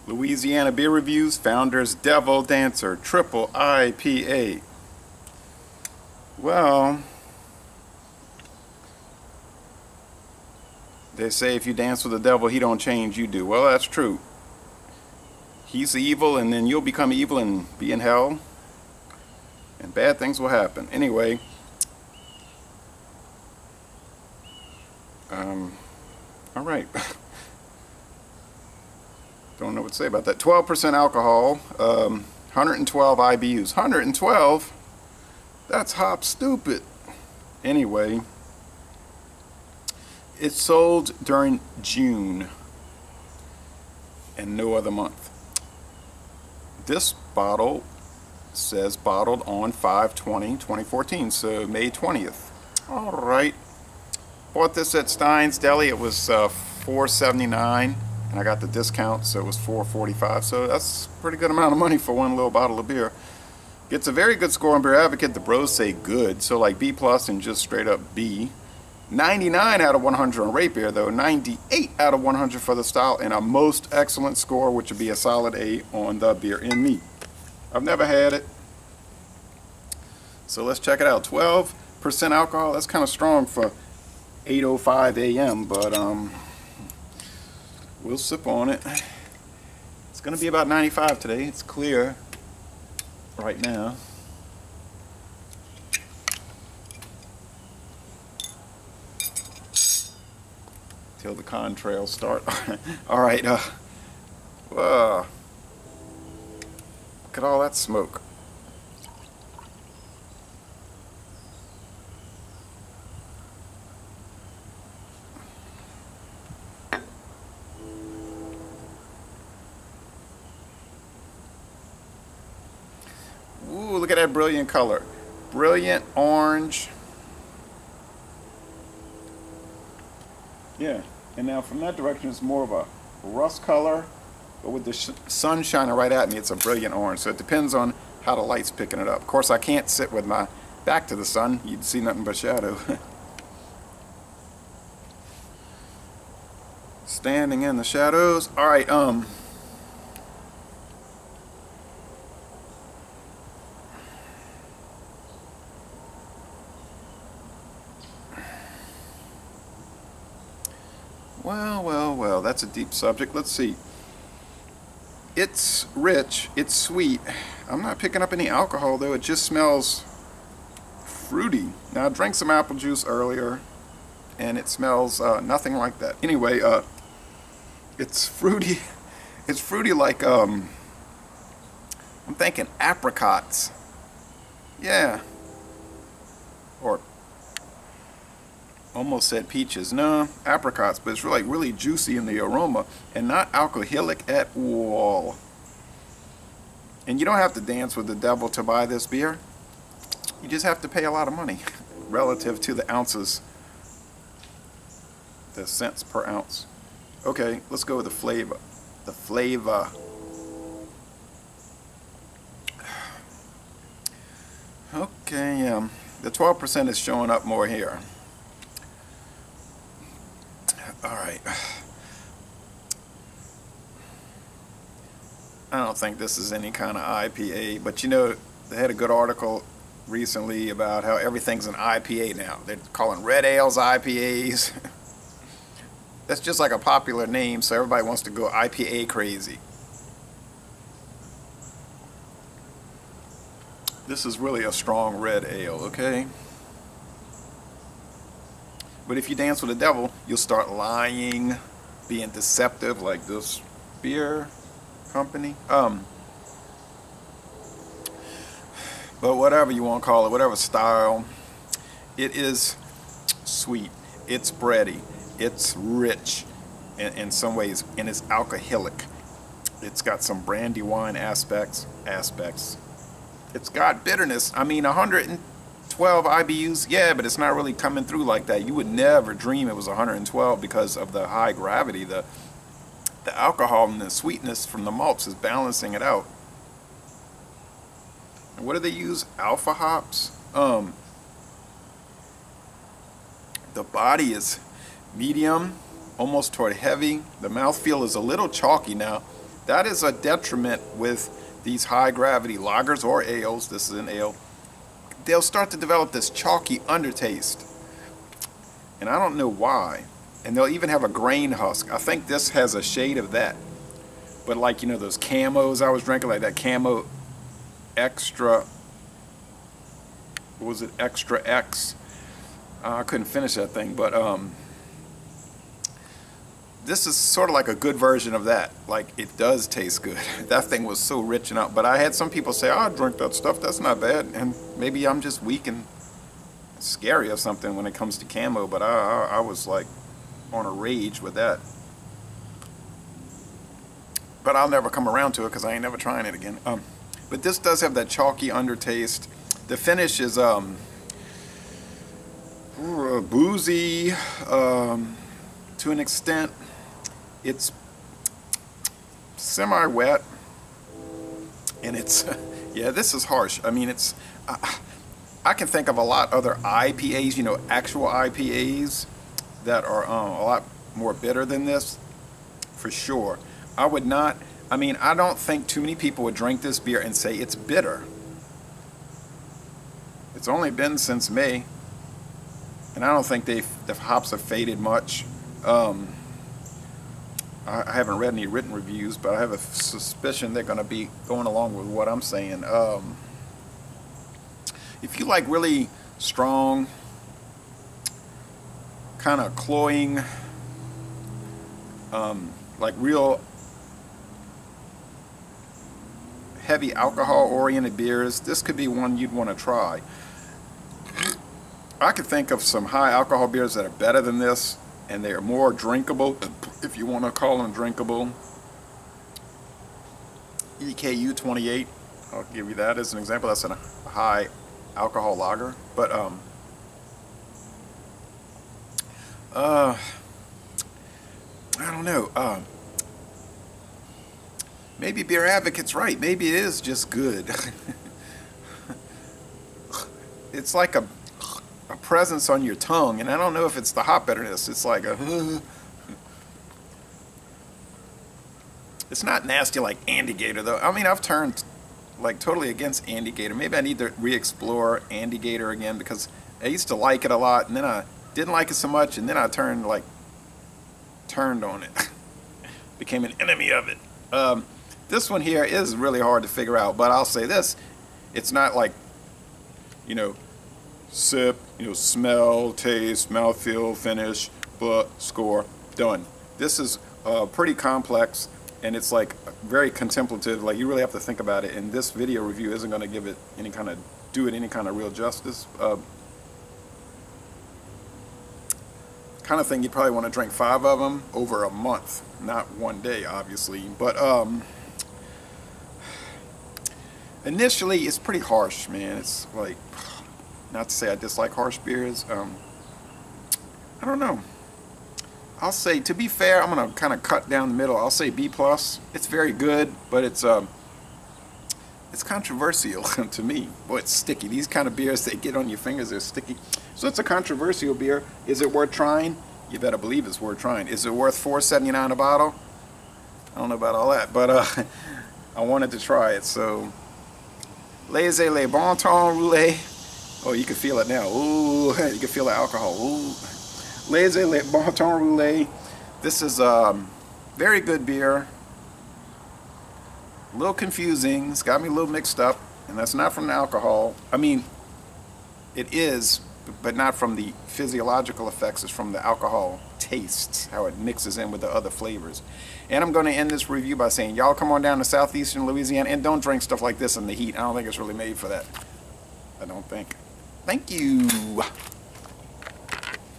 Louisiana Beer Reviews, Founders Devil Dancer, Triple IPA. Well, they say if you dance with the devil, he don't change, you do. Well, that's true. He's evil, and then you'll become evil and be in hell, and bad things will happen. Anyway, all right. Don't know what to say about that. 12% alcohol, 112 IBUs. 112? That's hop stupid. Anyway, it's sold during June and no other month. This bottle says bottled on 5/20/2014, so May 20th. All right. Bought this at Stein's Deli. It was $4.79, and I got the discount, so it was $4.45. So that's a pretty good amount of money for one little bottle of beer. Gets a very good score on Beer Advocate. The bros say good, so like B+ and just straight up B. 99 out of 100 on Rate Beer, though. 98 out of 100 for the style, and a most excellent score, which would be a solid A on the Beer in Me. I've never had it, so let's check it out. 12% alcohol. That's kind of strong for 8:05 a.m., but we'll sip on it. It's gonna be about 95 today. It's clear right now. Till the contrails start. All right. Look at all that smoke. Ooh, look at that brilliant color. Brilliant orange. Yeah, and now from that direction it's more of a rust color, but with the sun shining right at me, it's a brilliant orange. So it depends on how the light's picking it up. Of course, I can't sit with my back to the sun. You'd see nothing but shadow. Standing in the shadows. All right, well, that's a deep subject. Let's see. It's rich, it's sweet. I'm not picking up any alcohol, though. It just smells fruity. Now, I drank some apple juice earlier, and it smells nothing like that. Anyway, it's fruity. It's fruity like, I'm thinking apricots. Yeah. Or almost said peaches. No, apricots, but it's really juicy in the aroma and not alcoholic at all. And you don't have to dance with the devil to buy this beer. You just have to pay a lot of money relative to the ounces, the cents per ounce. Okay, let's go with the flavor. The flavor. Okay, the 12% is showing up more here. All right. I don't think this is any kind of IPA, but you know, they had a good article recently about how everything's an IPA now. They're calling red ales IPAs. That's just like a popular name, so everybody wants to go IPA crazy. This is really a strong red ale, okay? But if you dance with the devil, you'll start lying, being deceptive like this beer company. But whatever you want to call it, whatever style, it is sweet, it's bready, it's rich in some ways, and it's alcoholic. It's got some brandy wine aspects. It's got bitterness. I mean, 112 IBUs, yeah, but it's not really coming through like that. You would never dream it was 112 because of the high gravity. The alcohol and the sweetness from the malts is balancing it out. And what do they use? Alpha hops. The body is medium, almost toward heavy. The mouthfeel is a little chalky now. that is a detriment with these high gravity lagers or ales. This is an ale. They'll start to develop this chalky undertaste, and I don't know why. And they'll even have a grain husk. I think this has a shade of that. But like, you know, those camos I was drinking, like that camo extra, what was it, extra X? I couldn't finish that thing, but this is sort of like a good version of that. Like, it does taste good. That thing was so rich and out. But I had some people say, oh, I drink that stuff, that's not bad. And maybe I'm just weak and scary or something when it comes to camo, but I was like on a rage with that. But I'll never come around to it because I ain't never trying it again. But this does have that chalky undertaste. The finish is boozy to an extent. It's semi-wet, and it's yeah, this is harsh. I mean, it's I can think of a lot other IPAs, you know, actual IPAs that are a lot more bitter than this, for sure. I would not, I mean, I don't think too many people would drink this beer and say it's bitter. It's only been since May, and I don't think the hops have faded much. I haven't read any written reviews, but I have a suspicion they're going to be going along with what I'm saying. If you like really strong, kind of cloying, like real heavy alcohol-oriented beers, this could be one you'd want to try. I could think of some high alcohol beers that are better than this, and they're more drinkable, if you want to call them drinkable. EKU 28, I'll give you that as an example. That's a high alcohol lager. But I don't know. Maybe Beer Advocate's right. Maybe it is just good. It's like a presence on your tongue, and I don't know if it's the hop bitterness. It's like a it's not nasty like Andy Gator though. I mean, I've turned like totally against Andy Gator. Maybe I need to re-explore Andy Gator again, because I used to like it a lot, and then I didn't like it so much, and then I turned on it. Became an enemy of it. This one here is really hard to figure out, but I'll say this: it's not like, you know, sip, you know, smell, taste, mouthfeel, finish, but score, done. This is pretty complex, and it's like very contemplative. Like, you really have to think about it, and this video review isn't going to give it any kind of real justice. Kind of thing you'd probably want to drink 5 of them over a month, not one day, obviously. But initially, it's pretty harsh, man. It's like, not to say I dislike harsh beers. I don't know. I'll say, to be fair, I'm going to kind of cut down the middle. I'll say B+. It's very good, but it's controversial to me. Boy, it's sticky. These kind of beers, they get on your fingers, they're sticky. So it's a controversial beer. Is it worth trying? You better believe it's worth trying. Is it worth $4.79 a bottle? I don't know about all that, but I wanted to try it. So, Laissez le bon temps roulé. Oh, you can feel it now. Ooh, you can feel the alcohol. Ooh. Laissez le bon temps roulé. This is very good beer. A little confusing. It's got me a little mixed up, and that's not from the alcohol. I mean, it is, but not from the physiological effects. It's from the alcohol tastes, how it mixes in with the other flavors. And I'm going to end this review by saying, y'all come on down to southeastern Louisiana and don't drink stuff like this in the heat. I don't think it's really made for that. I don't think. Thank you.